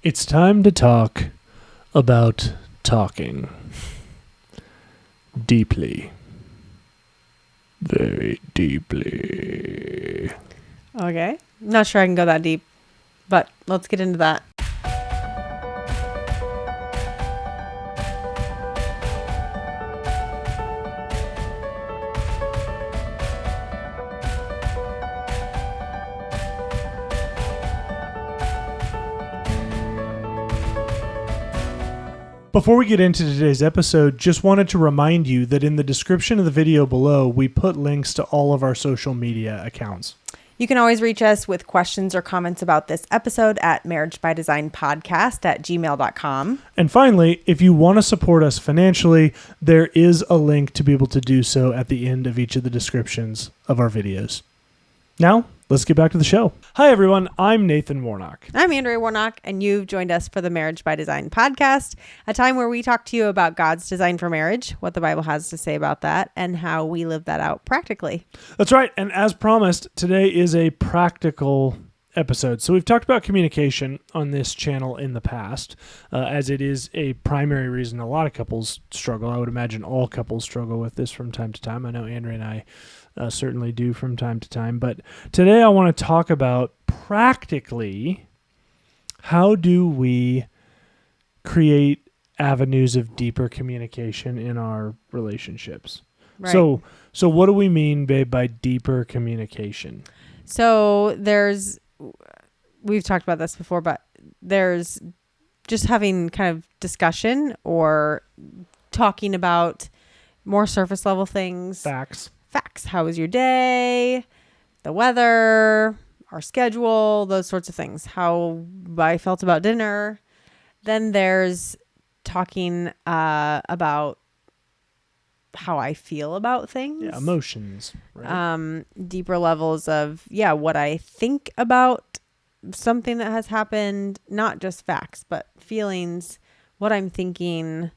It's time to talk about talking. Deeply. Very deeply. Okay. Not sure I can go that deep, but let's get into that. Before we get into today's episode, just wanted to remind you that in the description of the video below, we put links to all of our social media accounts. You can always reach us with questions or comments about this episode at marriagebydesignpodcast@gmail.com. And finally, if you want to support us financially, there is a link to be able to do so at the end of each of the descriptions of our videos. Now, let's get back to the show. Hi, everyone. I'm Nathan Warnock. I'm Andrea Warnock, and you've joined us for the Marriage by Design podcast, a time where we talk to you about God's design for marriage, what the Bible has to say about that, and how we live that out practically. That's right. And as promised, today is a practical episode. So we've talked about communication on this channel in the past, as it is a primary reason a lot of couples struggle. I would imagine all couples struggle with this from time to time. I know Andrea and I certainly do from time to time. But today I want to talk about practically how do we create avenues of deeper communication in our relationships. Right. So what do we mean, babe, by deeper communication? So we've talked about this before, but there's just having kind of discussion or talking about more surface level things. Facts. How was your day? The weather, our schedule, those sorts of things. How I felt about dinner. Then there's talking about how I feel about things. Yeah, emotions. Right? Deeper levels of, what I think about something that has happened, not just facts, but feelings, what I'm thinking,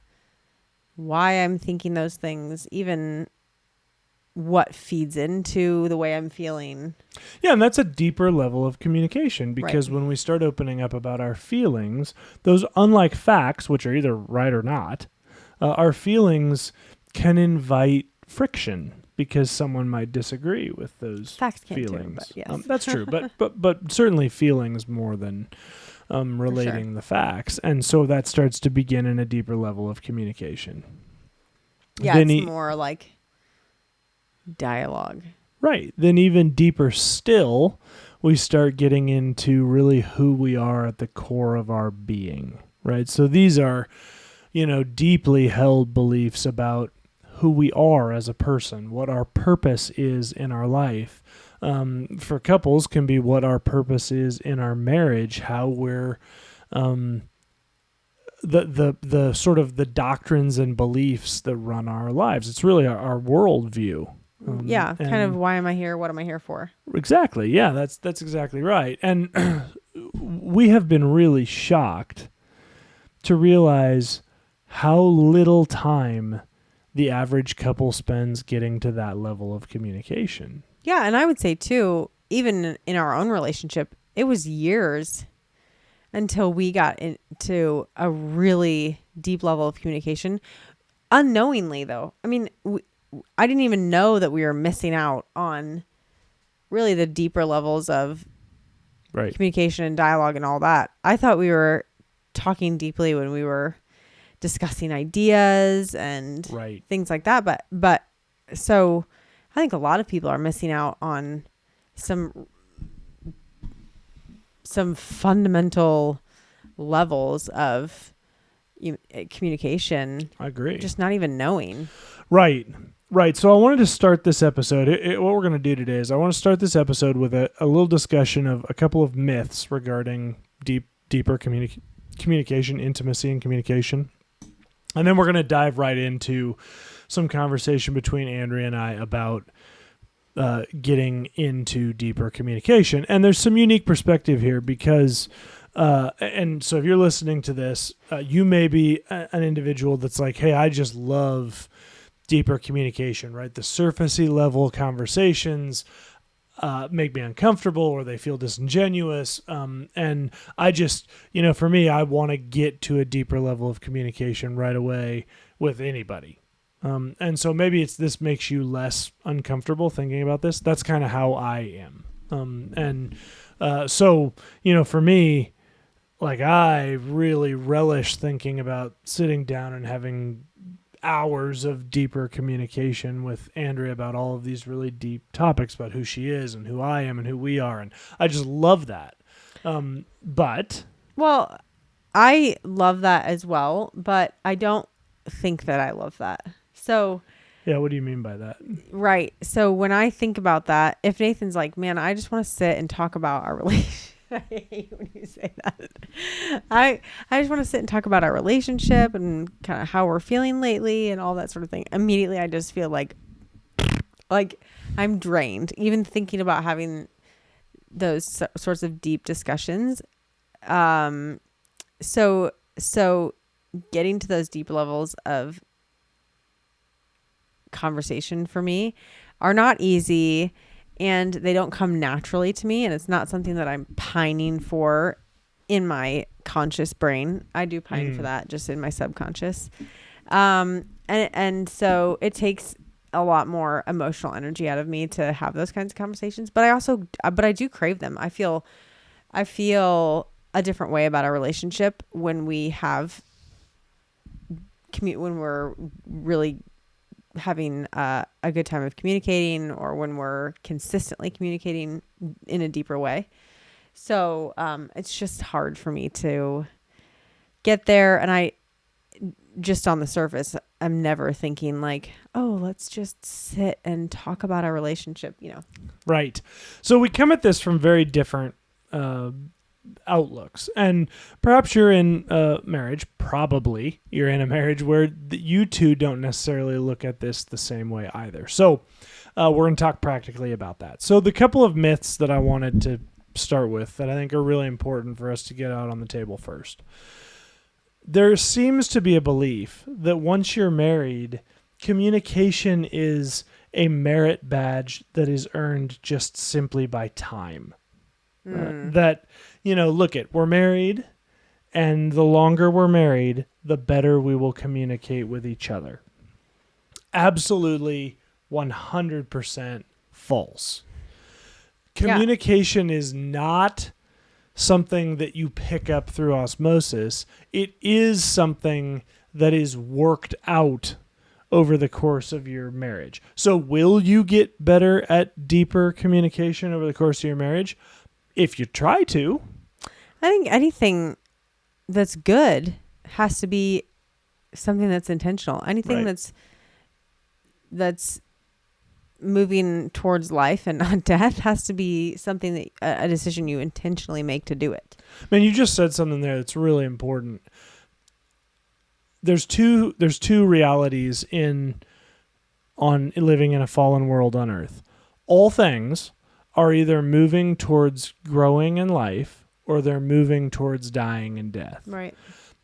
why I'm thinking those things, even what feeds into the way I'm feeling. Yeah, and that's a deeper level of communication because when we start opening up about our feelings, those, unlike facts, which are either right or not, our feelings can invite friction because someone might disagree with those facts can feelings. Too, but yes. That's true, but certainly feelings more than relating the facts, and so that starts to begin in a deeper level of communication. Yeah, it's more like dialogue. Right. Then even deeper still, we start getting into really who we are at the core of our being, right? So these are, deeply held beliefs about who we are as a person, what our purpose is in our life. For couples can be what our purpose is in our marriage, how we're the sort of the doctrines and beliefs that run our lives. It's really our worldview. Kind of why am I here? What am I here for? Exactly. Yeah, that's exactly right. And we have been really shocked to realize how little time the average couple spends getting to that level of communication. Yeah, and I would say too, even in our own relationship, it was years until we got into a really deep level of communication. Unknowingly, though. I mean, I didn't even know that we were missing out on really the deeper levels of communication and dialogue and all that. I thought we were talking deeply when we were discussing ideas and things like that. But so I think a lot of people are missing out on some fundamental levels of communication. I agree. Just not even knowing. Right. So I wanted to start this episode. What we're going to do today is I want to start this episode with a little discussion of a couple of myths regarding deeper communication, intimacy, and communication. And then we're going to dive right into some conversation between Andrea and I about getting into deeper communication. And there's some unique perspective here because, and so if you're listening to this, you may be an individual that's like, hey, I just love deeper communication, right? The surfacey level conversations. make me uncomfortable or they feel disingenuous. And I just, for me, I want to get to a deeper level of communication right away with anybody. And so maybe this makes you less uncomfortable thinking about this. That's kind of how I am. So, for me, like I really relish thinking about sitting down and having hours of deeper communication with Andrea about all of these really deep topics about who she is and who I am and who we are. And I just love that. Well, I love that as well, but I don't think that I love that. So yeah, what do you mean by that? Right. So when I think about that, if Nathan's like, man, I just want to sit and talk about our relationship. I hate when you say that. I just want to sit and talk about our relationship and kind of how we're feeling lately and all that sort of thing. Immediately, I just feel like I'm drained, even thinking about having those sorts of deep discussions. So getting to those deep levels of conversation for me are not easy. And they don't come naturally to me. And it's not something that I'm pining for in my conscious brain. I do pine for that just in my subconscious. And so it takes a lot more emotional energy out of me to have those kinds of conversations. But I do crave them. I feel a different way about our relationship when we have when we're really having a good time of communicating, or when we're consistently communicating in a deeper way. So it's just hard for me to get there. And I just on the surface, I'm never thinking like, oh, let's just sit and talk about our relationship, Right. So we come at this from very different outlooks, and perhaps you're in a marriage, probably you're in a marriage where you two don't necessarily look at this the same way either. So we're going to talk practically about that. So the couple of myths that I wanted to start with that I think are really important for us to get out on the table first. There seems to be a belief that once you're married, communication is a merit badge that is earned just simply by time. That, we're married, and the longer we're married, the better we will communicate with each other. Absolutely 100% false. Communication is not something that you pick up through osmosis. It is something that is worked out over the course of your marriage. So will you get better at deeper communication over the course of your marriage? If you try to. I think anything that's good has to be something that's intentional. Anything that's moving towards life and not death has to be something that a decision you intentionally make to do it. Man, you just said something there that's really important. There's two realities on living in a fallen world on earth. All things are either moving towards growing in life or they're moving towards dying and death. Right.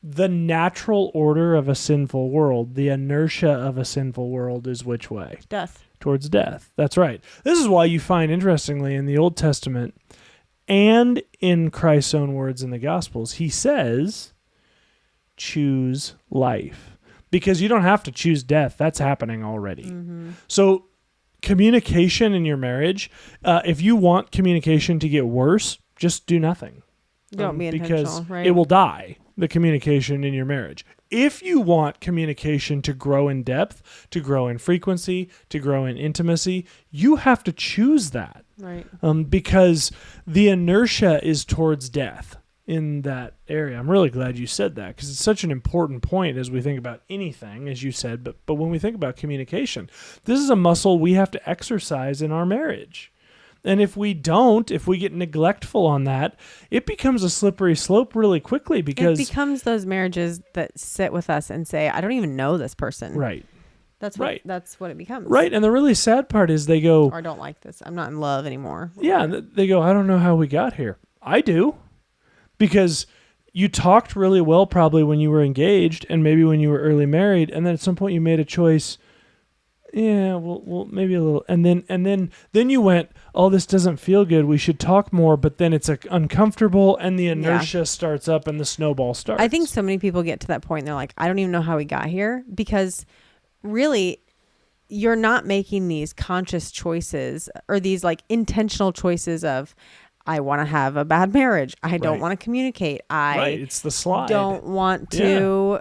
The natural order of a sinful world, the inertia of a sinful world is which way? Death. Towards death. That's right. This is why you find, interestingly, in the Old Testament and in Christ's own words in the Gospels, he says, choose life. Because you don't have to choose death. That's happening already. Mm-hmm. So communication in your marriage, if you want communication to get worse, just do nothing. Don't be intentional, because right? it will die, the communication in your marriage. If you want communication to grow in depth, to grow in frequency, to grow in intimacy, you have to choose that. Right. Because the inertia is towards death in that area. I'm really glad you said that, because it's such an important point as we think about anything, as you said, but when we think about communication, this is a muscle we have to exercise in our marriage. And if we get neglectful on that, it becomes a slippery slope really quickly, because it becomes those marriages that sit with us and say, I don't even know this person. Right. That's what it becomes. Right. And the really sad part is they go, or I don't like this. I'm not in love anymore. Yeah. They go, I don't know how we got here. I do. Because you talked really well probably when you were engaged and maybe when you were early married. And then at some point you made a choice, yeah, well, maybe a little. And then you went, oh, this doesn't feel good. We should talk more. But then it's uncomfortable, and the inertia starts up, and the snowball starts. I think so many people get to that point. And they're like, I don't even know how we got here, because really, you're not making these conscious choices or these like intentional choices of, I want to have a bad marriage. I don't want to communicate. It's the slide. Don't want to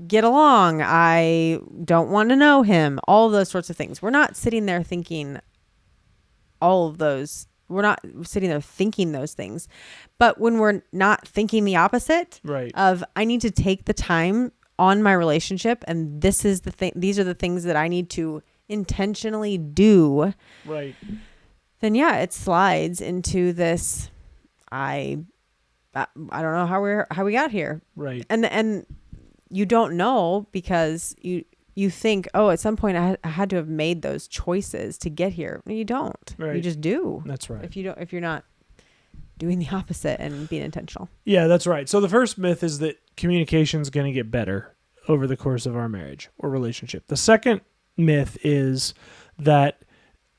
get along. I don't want to know him. All of those sorts of things. We're not sitting there thinking all of those. We're not sitting there thinking those things. But when we're not thinking the opposite of, I need to take the time on my relationship, and this is the thing. These are the things that I need to intentionally do. Right. Then it slides into this. I don't know how we got here. Right. And you don't know, because you think, oh, at some point I had to have made those choices to get here. No, you don't. Right. You just do. That's right. If you're not doing the opposite and being intentional. Yeah, that's right. So the first myth is that communication is going to get better over the course of our marriage or relationship. The second myth is that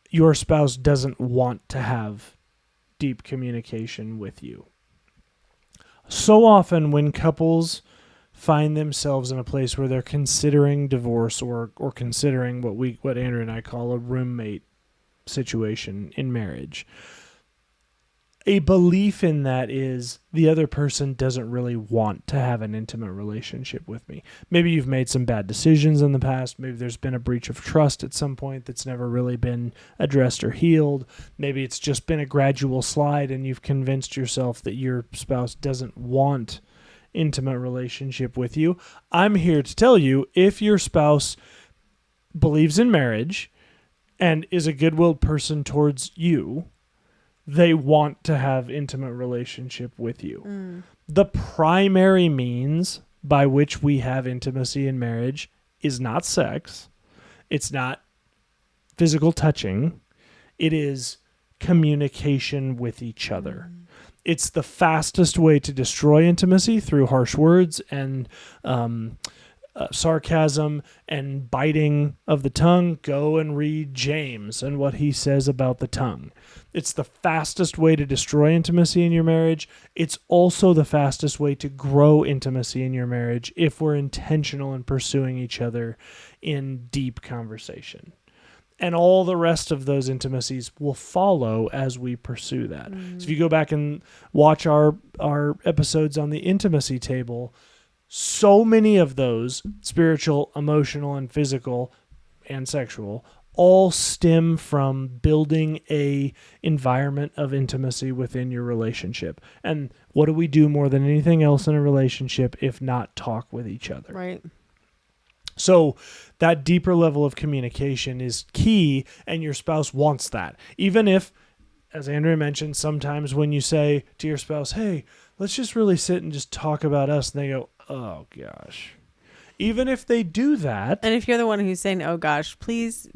your spouse doesn't want to have deep communication with you. So often when couples find themselves in a place where they're considering divorce or considering what Andrew and I call a roommate situation in marriage, a belief in that is the other person doesn't really want to have an intimate relationship with me. Maybe you've made some bad decisions in the past. Maybe there's been a breach of trust at some point that's never really been addressed or healed. Maybe it's just been a gradual slide and you've convinced yourself that your spouse doesn't want intimate relationship with you. I'm here to tell you, if your spouse believes in marriage and is a good-willed person towards you, they want to have intimate relationship with you. The primary means by which we have intimacy in marriage is not sex. It's not physical touching. It is communication with each other. It's the fastest way to destroy intimacy, through harsh words and sarcasm and biting of the tongue. Go and read James and what he says about the tongue. It's the fastest way to destroy intimacy in your marriage. It's also the fastest way to grow intimacy in your marriage if we're intentional in pursuing each other in deep conversation. And all the rest of those intimacies will follow as we pursue that. So if you go back and watch our episodes on the intimacy table, so many of those, spiritual, emotional, and physical, and sexual, all stem from building a environment of intimacy within your relationship. And what do we do more than anything else in a relationship if not talk with each other? Right. So that deeper level of communication is key, and your spouse wants that. Even if, as Andrea mentioned, sometimes when you say to your spouse, hey, let's just really sit and just talk about us, and they go, oh gosh. Even if they do that. And if you're the one who's saying, oh gosh, please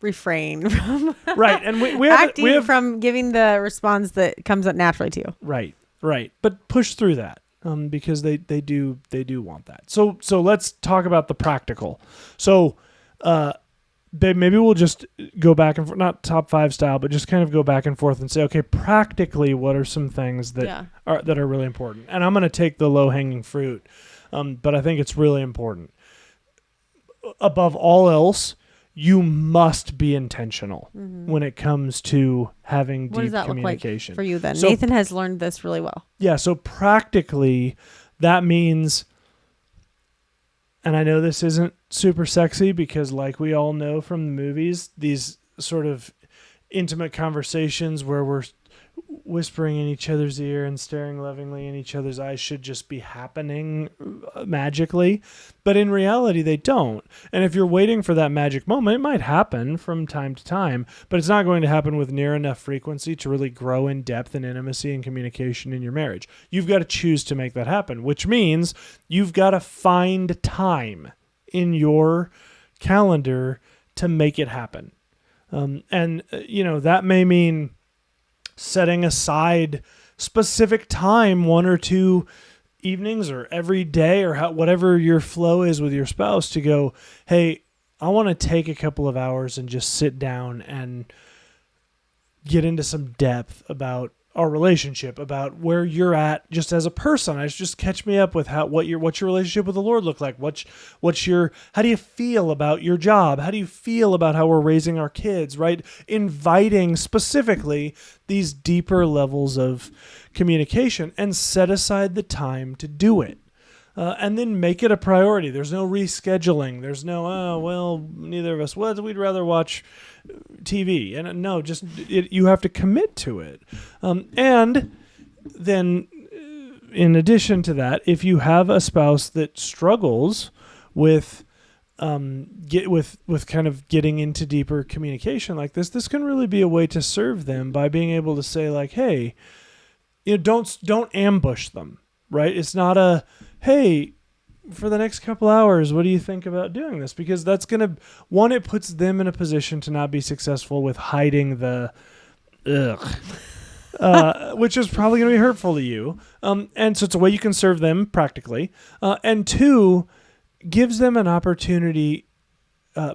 refrain from right. And we have from giving the response that comes up naturally to you. Right. But push through that. Because they do want that. So let's talk about the practical. So, babe, maybe we'll just go back and forth, not top 5 style, but just kind of go back and forth and say, okay, practically, what are some things that are really important? And I'm going to take the low hanging fruit, but I think it's really important. Above all else, you must be intentional when it comes to having deep communication. What does that look like for you then? So, Nathan has learned this really well. Yeah, so practically that means, and I know this isn't super sexy because like we all know from the movies, these sort of intimate conversations where we're whispering in each other's ear and staring lovingly in each other's eyes should just be happening magically. But in reality, they don't. And if you're waiting for that magic moment, it might happen from time to time, but it's not going to happen with near enough frequency to really grow in depth and intimacy and communication in your marriage. You've got to choose to make that happen, which means you've got to find time in your calendar to make it happen. That may mean setting aside specific time, 1 or 2 evenings or every day or whatever your flow is with your spouse, to go, hey, I want to take a couple of hours and just sit down and get into some depth about our relationship, about where you're at just as a person. Just catch me up with what's your relationship with the Lord look like? How do you feel about your job? How do you feel about how we're raising our kids, right? Inviting specifically these deeper levels of communication, and set aside the time to do it. And then make it a priority. There's no rescheduling. There's no, neither of us, we'd rather watch TV. And no, just you have to commit to it. And then in addition to that, if you have a spouse that struggles with with kind of getting into deeper communication like this can really be a way to serve them by being able to say like, hey, don't ambush them, right? It's not a, hey, for the next couple hours, what do you think about doing this? Because that's going to, one, it puts them in a position to not be successful with hiding the which is probably going to be hurtful to you. And so it's a way you can serve them practically. And two, gives them an opportunity,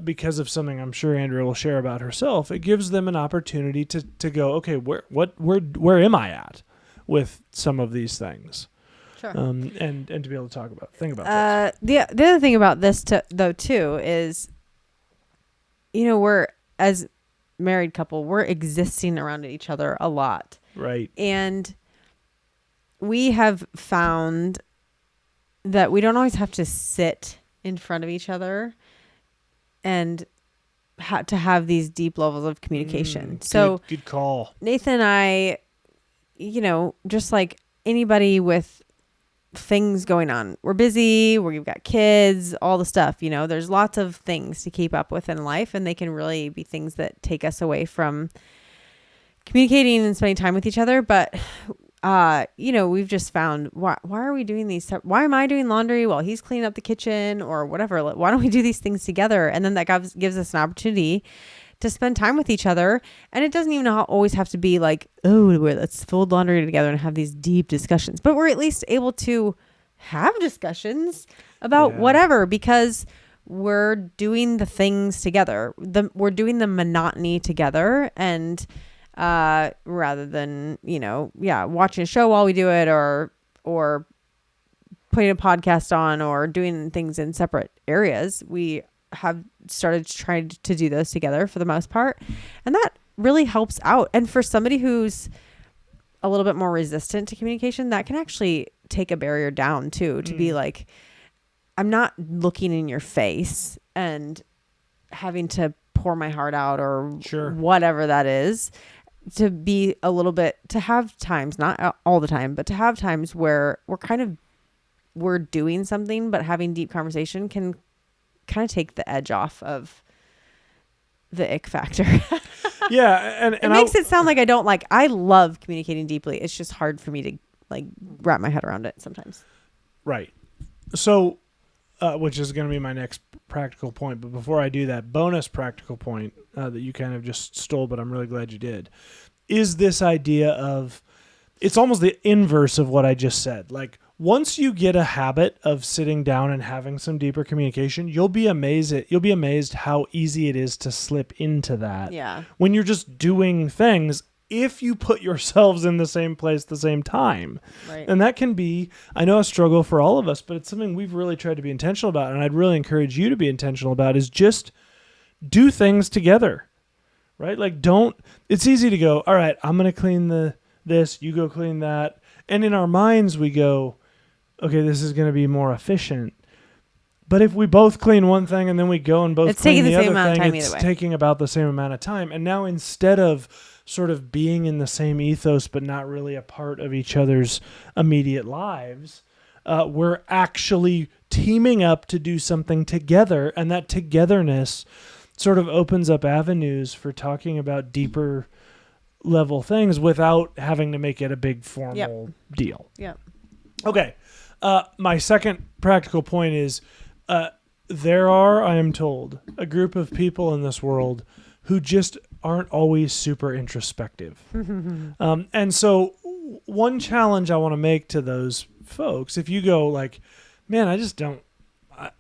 because of something I'm sure Andrea will share about herself, it gives them an opportunity to go, okay, where am I at with some of these things? Sure. And to be able to think about this. The other thing about this though too is, we're, as married couple, we're existing around each other a lot. Right. And we have found that we don't always have to sit in front of each other and to have these deep levels of communication. So good call. Nathan and I, just like anybody with things going on, we're busy, we've got kids, all the stuff, there's lots of things to keep up with in life, and they can really be things that take us away from communicating and spending time with each other. But we've just found, why are we doing these? Why am I doing laundry while he's cleaning up the kitchen or whatever? Why don't we do these things together? And then that gives us an opportunity to spend time with each other. And it doesn't even always have to be like, let's fold laundry together and have these deep discussions, but we're at least able to have discussions about whatever, because we're doing the things together. We're doing the monotony together. And rather than, watching a show while we do it, or putting a podcast on, or doing things in separate areas, we have started trying to do those together for the most part. And that really helps out. And for somebody who's a little bit more resistant to communication, that can actually take a barrier down too, to be like, I'm not looking in your face and having to pour my heart out or whatever that is. To be a little bit, to have times, not all the time, but to have times where we're doing something, but having deep conversation can kind of take the edge off of the ick factor. And it makes it sound like I love communicating deeply. It's just hard for me to wrap my head around it sometimes. Right. So, which is going to be my next practical point. But before I do that, bonus practical point that you kind of just stole, but I'm really glad you did, is this idea of, it's almost the inverse of what I just said. Like, once you get a habit of sitting down and having some deeper communication, you'll be amazed how easy it is to slip into that. Yeah. When you're just doing things, if you put yourselves in the same place at the same time. Right. And that can be, I know, a struggle for all of us, but it's something we've really tried to be intentional about. And I'd really encourage you to be intentional about, is just do things together, right? Like, it's easy to go, all right, I'm going to clean this, you go clean that. And in our minds, we go, okay, this is going to be more efficient. But if we both clean one thing and then we go and both clean the other thing, it's taking about the same amount of time. And now, instead of sort of being in the same ethos but not really a part of each other's immediate lives, we're actually teaming up to do something together. And that togetherness sort of opens up avenues for talking about deeper level things without having to make it a big formal deal. Yeah. Okay. My second practical point is, there are, I am told, a group of people in this world who just aren't always super introspective. And so one challenge I want to make to those folks, if you go like, man,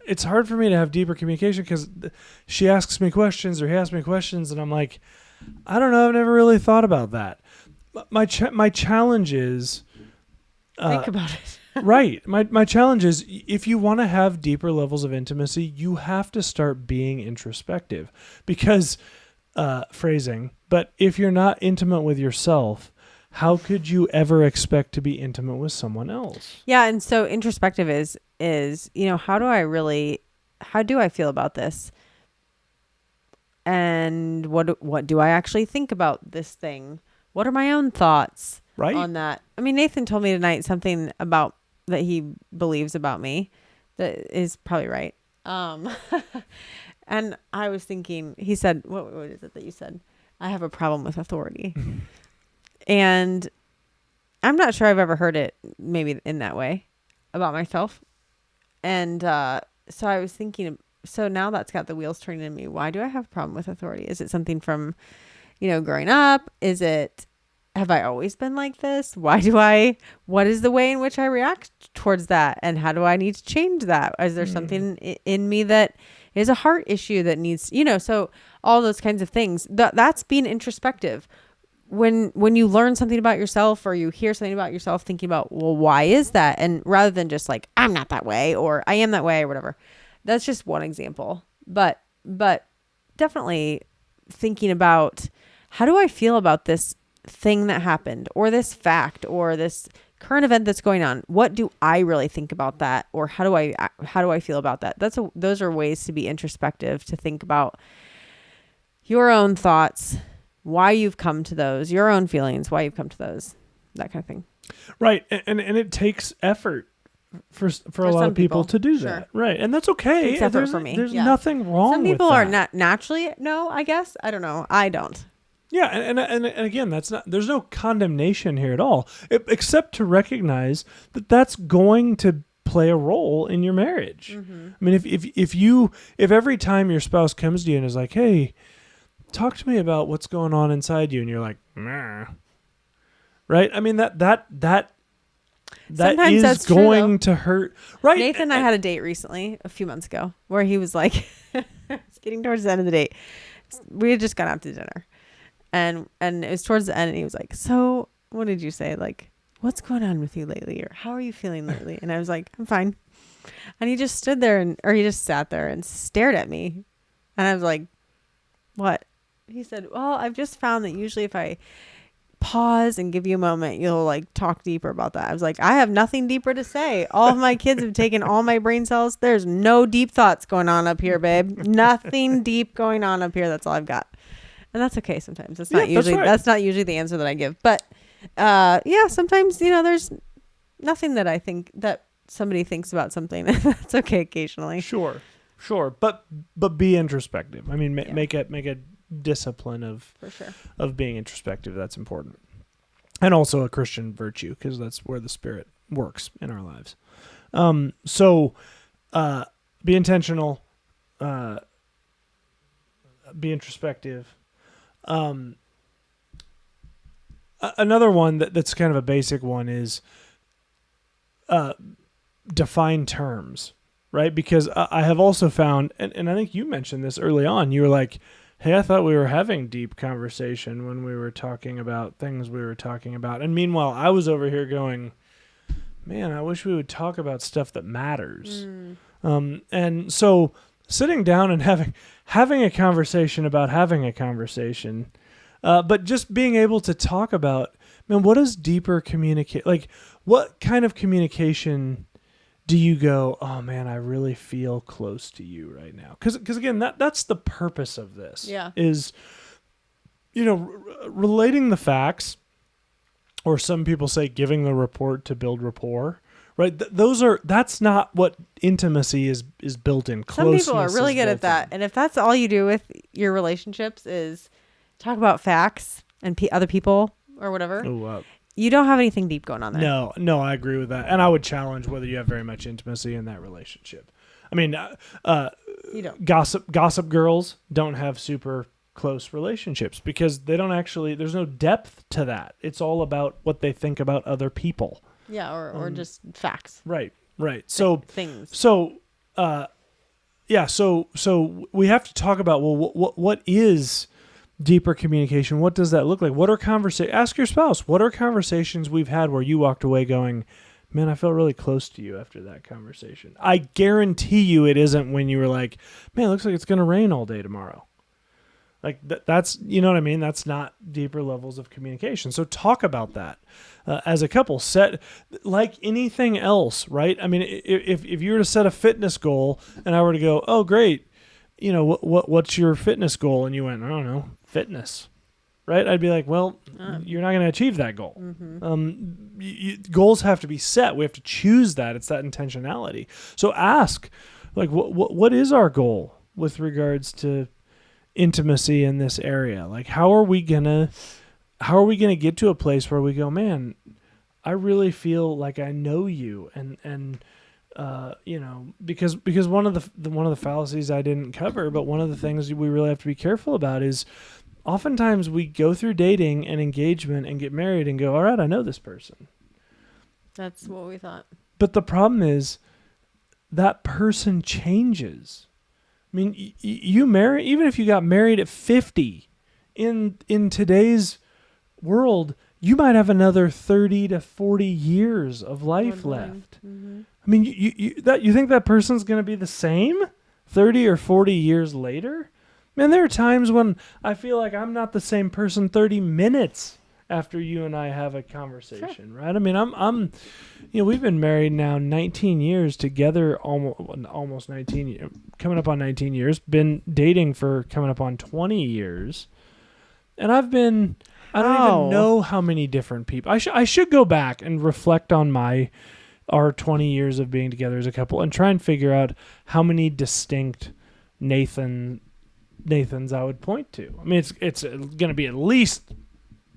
it's hard for me to have deeper communication because she asks me questions or he asks me questions, and I'm like, I don't know. I've never really thought about that. My challenge is Think about it. right. My challenge is if you want to have deeper levels of intimacy, you have to start being introspective because phrasing. But if you're not intimate with yourself, how could you ever expect to be intimate with someone else? Yeah, and so introspective is how do I feel about this? And what do I actually think about this thing? What are my own thoughts on that? I mean, Nathan told me tonight something about that he believes about me that is probably right. And I was thinking, he said, what is it that you said? I have a problem with authority. And I'm not sure I've ever heard it maybe in that way about myself. And so I was thinking, so now that's got the wheels turning in me. Why do I have a problem with authority? Is it something from, growing up? Have I always been like this? What is the way in which I react towards that? And how do I need to change that? Is there something in me that is a heart issue that needs, so all those kinds of things. That's being introspective. When you learn something about yourself or you hear something about yourself, thinking about, well, why is that? And rather than just like, I'm not that way or I am that way or whatever. That's just one example. But definitely thinking about, how do I feel about this thing that happened or this fact or this current event that's going on? What do I really think about that? Or how do I feel about that? Those are ways to be introspective, to think about your own thoughts, why you've come to those, your own feelings, why you've come to those, that kind of thing. Right. And it takes effort for a lot of people to do that. Right. And that's okay. It takes effort for me. There's nothing wrong with that. Some people are not naturally, no, I guess. I don't know. I don't. Yeah, and again, there's no condemnation here at all, except to recognize that that's going to play a role in your marriage. Mm-hmm. I mean, if every time your spouse comes to you and is like, "Hey, talk to me about what's going on inside you," and you're like, "Nah," right? I mean that is going to hurt, right? Nathan and I had a date recently, a few months ago, where he was like, it's getting towards the end of the date. We had just gone out to dinner. And it was towards the end, and he was like, "So, what did you say? Like, what's going on with you lately, or how are you feeling lately?" And I was like, "I'm fine." And he just stood there, he just sat there and stared at me, and I was like, "What?" He said, "Well, I've just found that usually if I pause and give you a moment, you'll like talk deeper about that." I was like, "I have nothing deeper to say. All of my kids have taken all my brain cells. There's no deep thoughts going on up here, babe. Nothing deep going on up here. That's all I've got." And that's okay sometimes. That's not usually the answer that I give. But sometimes, there's nothing that I think that somebody thinks about something. That's okay occasionally. Sure. But be introspective. I mean, make a discipline of being introspective. That's important. And also a Christian virtue, because that's where the Spirit works in our lives. So be intentional, be introspective. Another one that's kind of a basic one is define terms, right? Because I have also found, and I think you mentioned this early on, you were like, "Hey, I thought we were having deep conversation when we were talking about things we were talking about." And meanwhile, I was over here going, "Man, I wish we would talk about stuff that matters." And so sitting down and having a conversation about having a conversation, but just being able to talk about, man, what does deeper communicate? Like, what kind of communication do you go, "Oh man, I really feel close to you right now"? Because again, that's the purpose of this. Yeah. Is relating the facts, or some people say giving the report to build rapport. Right, that's not what intimacy is built in. Some people are really good at that, and if that's all you do with your relationships is talk about facts and other people or whatever, you don't have anything deep going on there. No, I agree with that, and I would challenge whether you have very much intimacy in that relationship. I mean, you don't. Gossip girls don't have super close relationships because they don't actually. There's no depth to that. It's all about what they think about other people. Yeah, or just facts. Right. So things. So yeah, so we have to talk about, well, what is deeper communication? What does that look like? What are ask your spouse, what are conversations we've had where you walked away going, man, I felt really close to you after that conversation. I guarantee you it isn't when you were like, man, it looks like it's going to rain all day tomorrow. Like that's, you know what I mean? That's not deeper levels of communication. So talk about that as a couple. Set like anything else, right? I mean, if you were to set a fitness goal and I were to go, oh, great, you know, what's your fitness goal? And you went, I don't know, fitness, right? I'd be like, well, you're not going to achieve that goal. Goals have to be set. We have to choose that. It's that intentionality. So ask, like, what is our goal with regards to intimacy in this area? Like, how are we gonna get to a place where we go, man, I really feel like I know you, and you know, because one of the fallacies I didn't cover, but one of the things we really have to be careful about is oftentimes we go through dating and engagement and get married and go, all right, I know this person. That's what we thought. But the problem is that person changes. I mean, you marry, even if you got married at 50, in today's world, you might have another 30 to 40 years of life left. Mm-hmm. I mean, you think that person's going to be the same 30 or 40 years later? Man, there are times when I feel like I'm not the same person 30 minutes after you and I have a conversation, sure. Right? I mean, I'm you know, we've been married now 19 years together, almost 19 years, coming up on 19 years, been dating for coming up on 20 years. And I don't even know how many different people. I should go back and reflect on our 20 years of being together as a couple and try and figure out how many distinct Nathans I would point to. I mean, it's going to be at least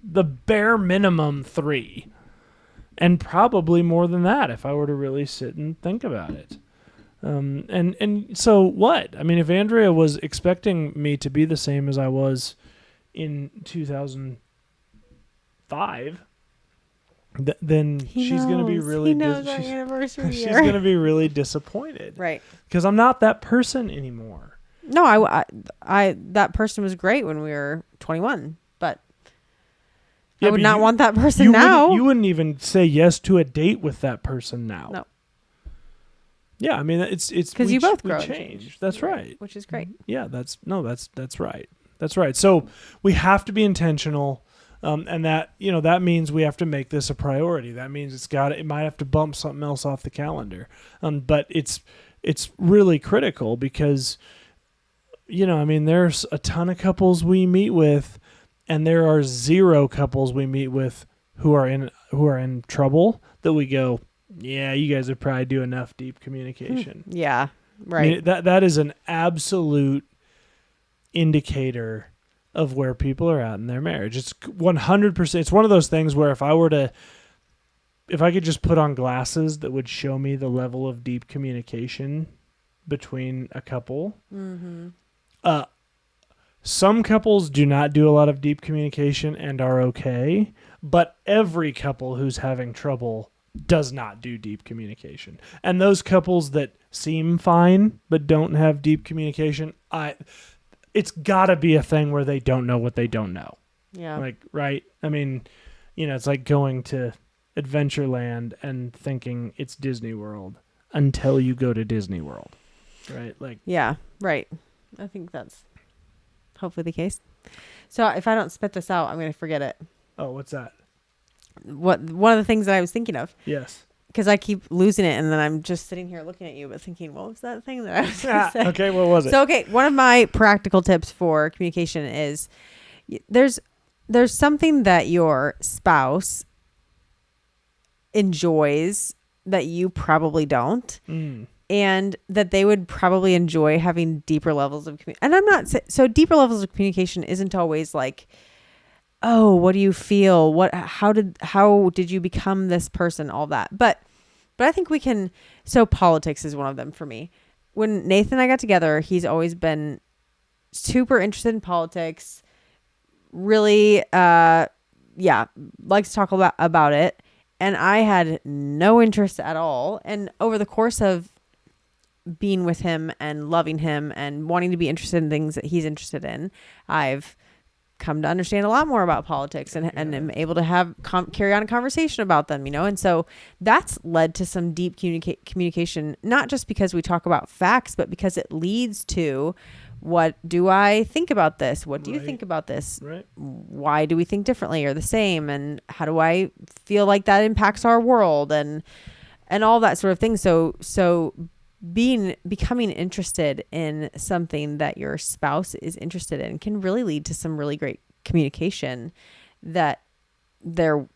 the bare minimum 3, and probably more than that if I were to really sit and think about it. And so what? I mean, if Andrea was expecting me to be the same as I was in 2005, then she's going to be really she's going to be really disappointed, right? Because I'm not that person anymore. No, I that person was great when we were 21, but I would not want that person now. You wouldn't even say yes to a date with that person now. No. Yeah, I mean it's because you both grow change. That's right, which is great. Yeah, that's right. That's right. So we have to be intentional, and that that means we have to make this a priority. That means it might have to bump something else off the calendar, but it's really critical because I mean there's a ton of couples we meet with. And there are 0 couples we meet with who are in trouble that we go, yeah, you guys would probably do enough deep communication. Yeah, right. I mean, that is an absolute indicator of where people are at in their marriage. It's 100%. It's one of those things where if I could just put on glasses that would show me the level of deep communication between a couple, some couples do not do a lot of deep communication and are okay, but every couple who's having trouble does not do deep communication. And those couples that seem fine but don't have deep communication, it's got to be a thing where they don't know what they don't know. Yeah. Like, right? I mean, it's like going to Adventureland and thinking it's Disney World until you go to Disney World, right? Like, yeah, right. I think that's hopefully the case. So if I don't spit this out, I'm going to forget it. Oh, what's that? One of the things that I was thinking of. Yes. Because I keep losing it, and then I'm just sitting here looking at you, but thinking, what was that thing that I was going to say? Okay, what was it? So, one of my practical tips for communication is there's something that your spouse enjoys that you probably don't. And that they would probably enjoy having deeper levels of communication. And I'm not so deeper levels of communication isn't always like, oh, what do you feel? How did you become this person? All that. But I think we can. So politics is one of them for me. When Nathan and I got together, he's always been super interested in politics. Really, likes to talk about it. And I had no interest at all. And over the course of being with him and loving him and wanting to be interested in things that he's interested in, I've come to understand a lot more about politics and am able to have carry on a conversation about them, you know? And so that's led to some deep communication, not just because we talk about facts, but because it leads to, what do I think about this? What do you think about this? Right. Why do we think differently or the same? And how do I feel like that impacts our world and all that sort of thing. So becoming interested in something that your spouse is interested in can really lead to some really great communication that there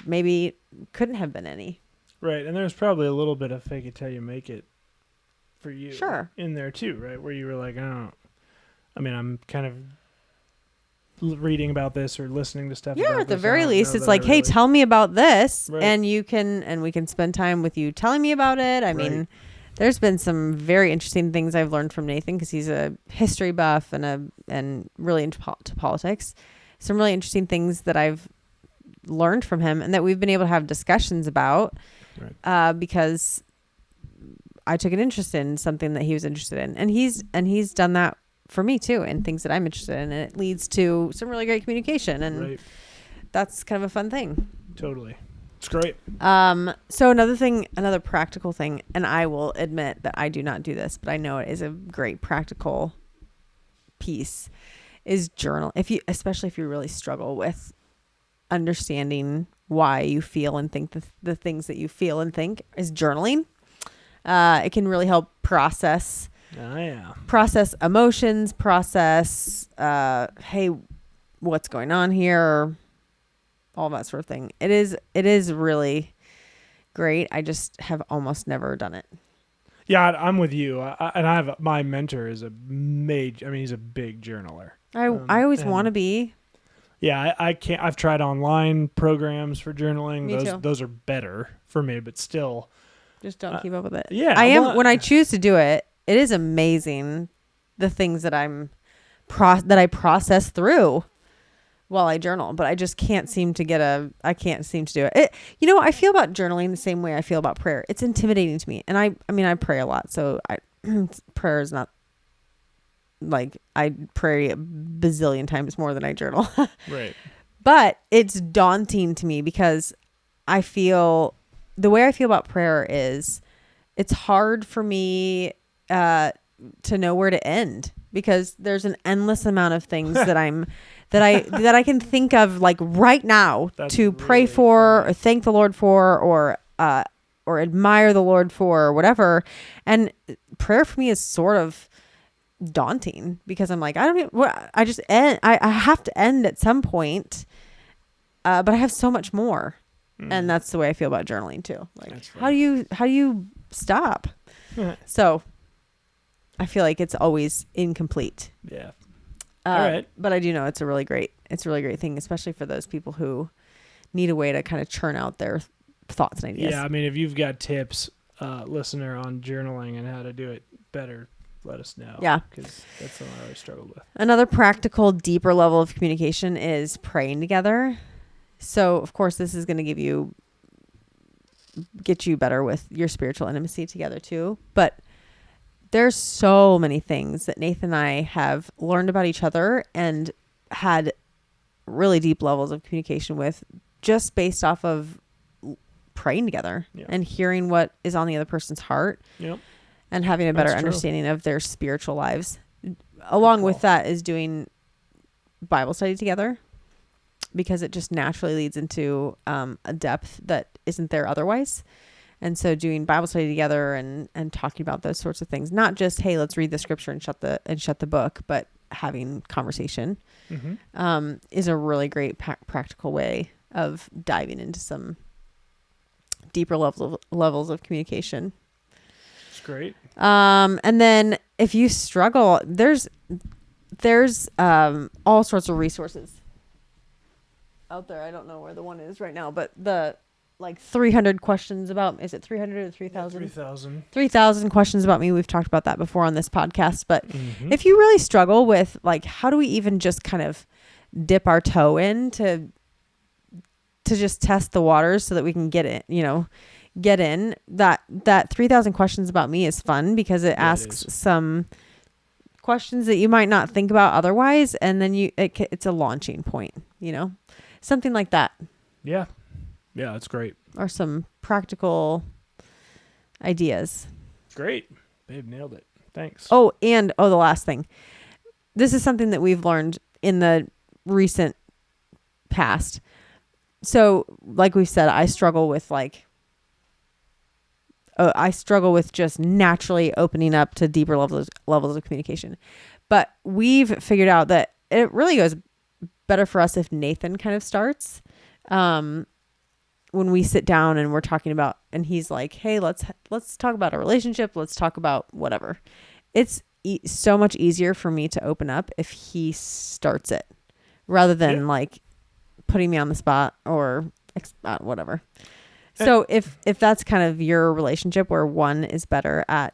maybe couldn't have been any. Right. And there's probably a little bit of fake it till you make it for you in there too, right? Where you were like, I'm kind of reading about this or listening to stuff. Yeah, at the very least, it's like, hey, tell me about this, right. and we can spend time with you telling me about it. I mean, there's been some very interesting things I've learned from Nathan because he's a history buff and really into politics. Some really interesting things that I've learned from him and that we've been able to have discussions about because I took an interest in something that he was interested in, and he's done that for me too, and things that I'm interested in, and it leads to some really great communication, and that's kind of a fun thing. Totally. It's great. So another practical thing, and I will admit that I do not do this, but I know it is a great practical piece, is journal. Especially if you really struggle with understanding why you feel and think the things that you feel and think, is journaling. It can really help process emotions, hey, what's going on here, all that sort of thing. It is really great. I just have almost never done it. Yeah, I'm with you. My mentor is he's a big journaler. I always want to be. Yeah, I can't. I've tried online programs for journaling. Me too. Those are better for me, but still. Just don't keep up with it. Yeah. I am, when I choose to do it, it is amazing the things that I process through while I journal, but I just can't seem to I can't seem to do it. I feel about journaling the same way I feel about prayer. It's intimidating to me. And I pray a lot. So prayer is not like, I pray a bazillion times more than I journal. Right. But it's daunting to me because the way I feel about prayer is it's hard for me to know where to end, because there's an endless amount of things that I can think of like right now to pray really for funny. Or thank the Lord for, or admire the Lord for, or whatever. And prayer for me is sort of daunting because I'm like, I just end. I have to end at some point, but I have so much more. And that's the way I feel about journaling too. Like, how do you stop? So I feel like it's always incomplete. Yeah. All right. But I do know it's a really great thing, especially for those people who need a way to kind of churn out their thoughts and ideas. Yeah. I mean, if you've got tips, listener, on journaling and how to do it better, let us know. Yeah. Because that's something I always struggled with. Another practical, deeper level of communication is praying together. So, of course, this is going to get you better with your spiritual intimacy together too. But there's so many things that Nathan and I have learned about each other and had really deep levels of communication with, just based off of praying together and hearing what is on the other person's heart and having a better understanding of their spiritual lives. Along with that is doing Bible study together, because it just naturally leads into a depth that isn't there otherwise. And so doing Bible study together and talking about those sorts of things, not just, hey, let's read the scripture and shut the book, but having conversation is a really great practical way of diving into some deeper levels of communication. It's great. And then if you struggle, there's all sorts of resources out there. I don't know where the one is right now, but the 300 questions about, is it 300 or 3,000? 3,000. 3,000 questions about me. We've talked about that before on this podcast, but if you really struggle with how do we even just kind of dip our toe in to just test the waters so that we can get get in. That 3,000 questions about me is fun because it Yeah, it asks is. some questions that you might not think about otherwise, and then it's a launching point, something like that, Yeah. Yeah, that's great. or some practical ideas. Great. They've nailed it. Thanks. Oh, and the last thing. This is something that we've learned in the recent past. So, like we said, I struggle with just naturally opening up to deeper levels of communication. But we've figured out that it really goes better for us if Nathan kind of starts. When we sit down and we're talking about, and he's like, "Hey, let's talk about a relationship. Let's talk about whatever." It's so much easier for me to open up if he starts it, rather than like putting me on the spot or whatever. So if that's kind of your relationship where one is better at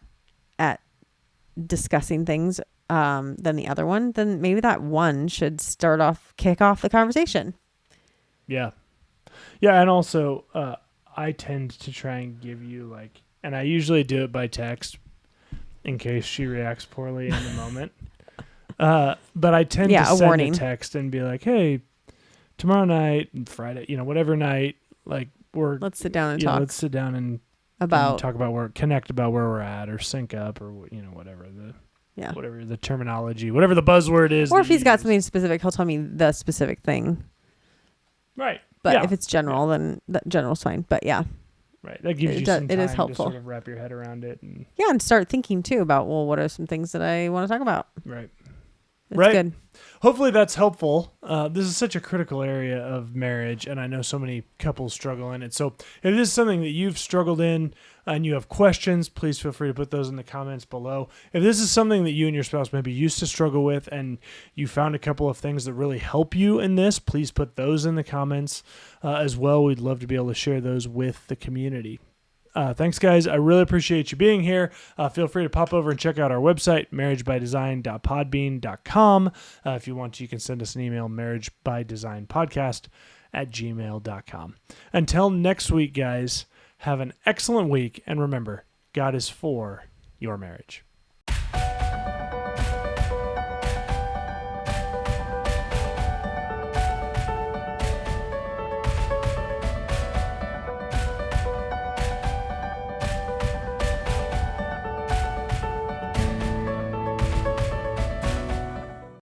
discussing things than the other one, then maybe that one should kick off the conversation. Yeah. Yeah, and also I tend to try and give you and I usually do it by text in case she reacts poorly in the moment. But I tend to send warning. a text and be like, "Hey, tomorrow night and Friday, whatever night, let's sit down and talk. Let's sit down and talk about connect about where we're at, or sync up, or whatever the terminology, whatever the buzzword is. Or if he's got something specific, he'll tell me the specific thing. Right. But if it's general, then that general's fine. But yeah. Right. That gives you some time it is helpful to sort of wrap your head around it. And start thinking too about, well, what are some things that I want to talk about? Right. It's good. Hopefully that's helpful. This is such a critical area of marriage, and I know so many couples struggle in it. So if it is something that you've struggled in and you have questions, please feel free to put those in the comments below. If this is something that you and your spouse maybe used to struggle with and you found a couple of things that really help you in this, please put those in the comments as well. We'd love to be able to share those with the community. Thanks, guys. I really appreciate you being here. Feel free to pop over and check out our website, marriagebydesign.podbean.com. If you want to, you can send us an email, marriagebydesignpodcast@gmail.com. Until next week, guys, have an excellent week. And remember, God is for your marriage.